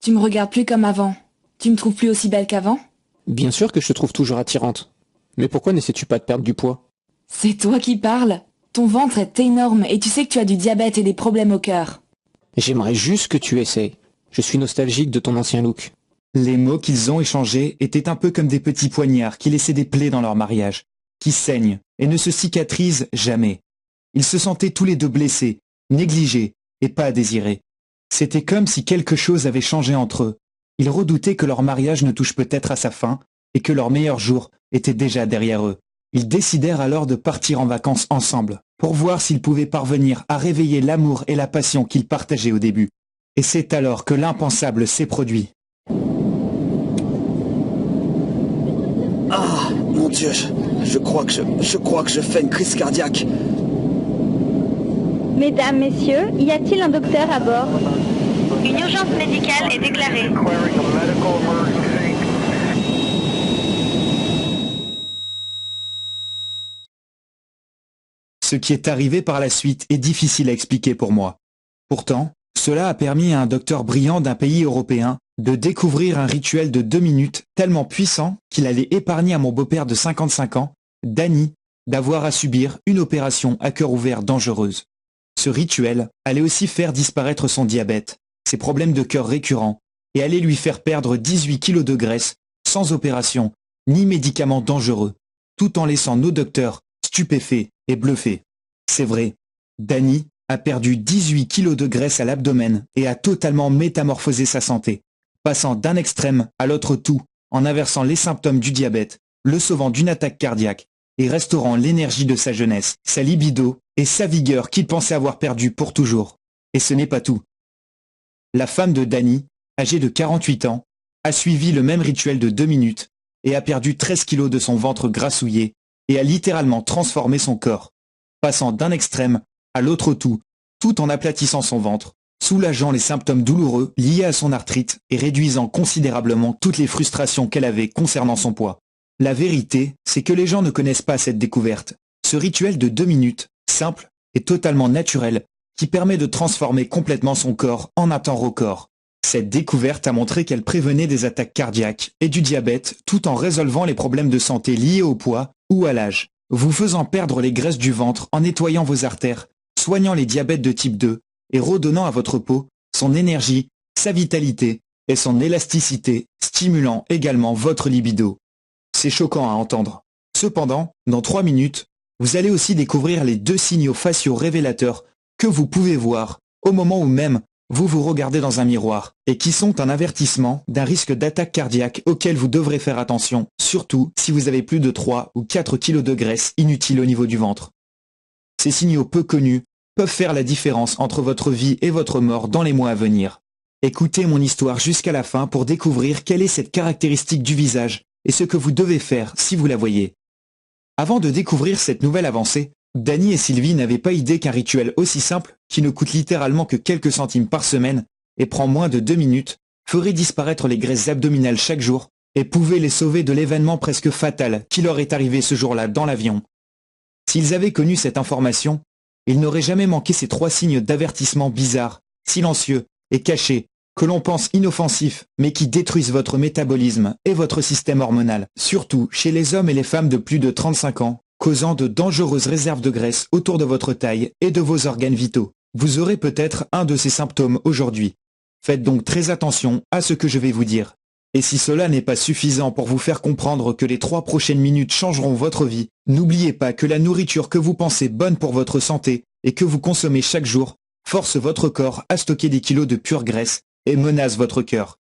Tu me regardes plus comme avant. Tu me trouves plus aussi belle qu'avant? Bien sûr que je te trouve toujours attirante. Mais pourquoi n'essaies-tu pas de perdre du poids? C'est toi qui parles. Ton ventre est énorme et tu sais que tu as du diabète et des problèmes au cœur. J'aimerais juste que tu essayes. Je suis nostalgique de ton ancien look. Les mots qu'ils ont échangés étaient un peu comme des petits poignards qui laissaient des plaies dans leur mariage, qui saignent et ne se cicatrisent jamais. Ils se sentaient tous les deux blessés, négligés et pas désirés. C'était comme si quelque chose avait changé entre eux. Ils redoutaient que leur mariage ne touche peut-être à sa fin et que leur meilleur jour était déjà derrière eux. Ils décidèrent alors de partir en vacances ensemble, pour voir s'ils pouvaient parvenir à réveiller l'amour et la passion qu'ils partageaient au début. Et c'est alors que l'impensable s'est produit. Ah, mon Dieu, je crois que je fais une crise cardiaque. Mesdames, messieurs, y a-t-il un docteur à bord? Une urgence médicale est déclarée. Ce qui est arrivé par la suite est difficile à expliquer pour moi. Pourtant, cela a permis à un docteur brillant d'un pays européen de découvrir un rituel de 2 minutes tellement puissant qu'il allait épargner à mon beau-père de 55 ans, Danny, d'avoir à subir une opération à cœur ouvert dangereuse. Ce rituel allait aussi faire disparaître son diabète, ses problèmes de cœur récurrents, et allait lui faire perdre 18 kilos de graisse, sans opération, ni médicaments dangereux, tout en laissant nos docteurs stupéfaits et bluffés. C'est vrai, Danny a perdu 18 kilos de graisse à l'abdomen et a totalement métamorphosé sa santé, passant d'un extrême à l'autre tout, en inversant les symptômes du diabète, le sauvant d'une attaque cardiaque, et restaurant l'énergie de sa jeunesse, sa libido et sa vigueur qu'il pensait avoir perdue pour toujours. Et ce n'est pas tout. La femme de Danny, âgée de 48 ans, a suivi le même rituel de 2 minutes et a perdu 13 kilos de son ventre grassouillé et a littéralement transformé son corps, passant d'un extrême à l'autre tout en aplatissant son ventre, soulageant les symptômes douloureux liés à son arthrite et réduisant considérablement toutes les frustrations qu'elle avait concernant son poids. La vérité, c'est que les gens ne connaissent pas cette découverte. Ce rituel de 2 minutes, simple et totalement naturel, qui permet de transformer complètement son corps en un temps record. Cette découverte a montré qu'elle prévenait des attaques cardiaques et du diabète tout en résolvant les problèmes de santé liés au poids ou à l'âge, vous faisant perdre les graisses du ventre en nettoyant vos artères, soignant les diabètes de type 2 et redonnant à votre peau son énergie, sa vitalité et son élasticité, stimulant également votre libido. C'est choquant à entendre. Cependant, dans 3 minutes, vous allez aussi découvrir les 2 signaux faciaux révélateurs que vous pouvez voir au moment où même vous vous regardez dans un miroir et qui sont un avertissement d'un risque d'attaque cardiaque auquel vous devrez faire attention, surtout si vous avez plus de 3 ou 4 kilos de graisse inutile au niveau du ventre. Ces signaux peu connus peuvent faire la différence entre votre vie et votre mort dans les mois à venir. Écoutez mon histoire jusqu'à la fin pour découvrir quelle est cette caractéristique du visage et ce que vous devez faire si vous la voyez. Avant de découvrir cette nouvelle avancée, Danny et Sylvie n'avaient pas idée qu'un rituel aussi simple, qui ne coûte littéralement que quelques centimes par semaine et prend moins de 2 minutes, ferait disparaître les graisses abdominales chaque jour et pouvait les sauver de l'événement presque fatal qui leur est arrivé ce jour-là dans l'avion. S'ils avaient connu cette information, ils n'auraient jamais manqué ces 3 signes d'avertissement bizarres, silencieux et cachés, que l'on pense inoffensifs, mais qui détruisent votre métabolisme et votre système hormonal, surtout chez les hommes et les femmes de plus de 35 ans, causant de dangereuses réserves de graisse autour de votre taille et de vos organes vitaux. Vous aurez peut-être un de ces symptômes aujourd'hui. Faites donc très attention à ce que je vais vous dire. Et si cela n'est pas suffisant pour vous faire comprendre que les 3 prochaines minutes changeront votre vie, n'oubliez pas que la nourriture que vous pensez bonne pour votre santé et que vous consommez chaque jour force votre corps à stocker des kilos de pure graisse et menace votre cœur.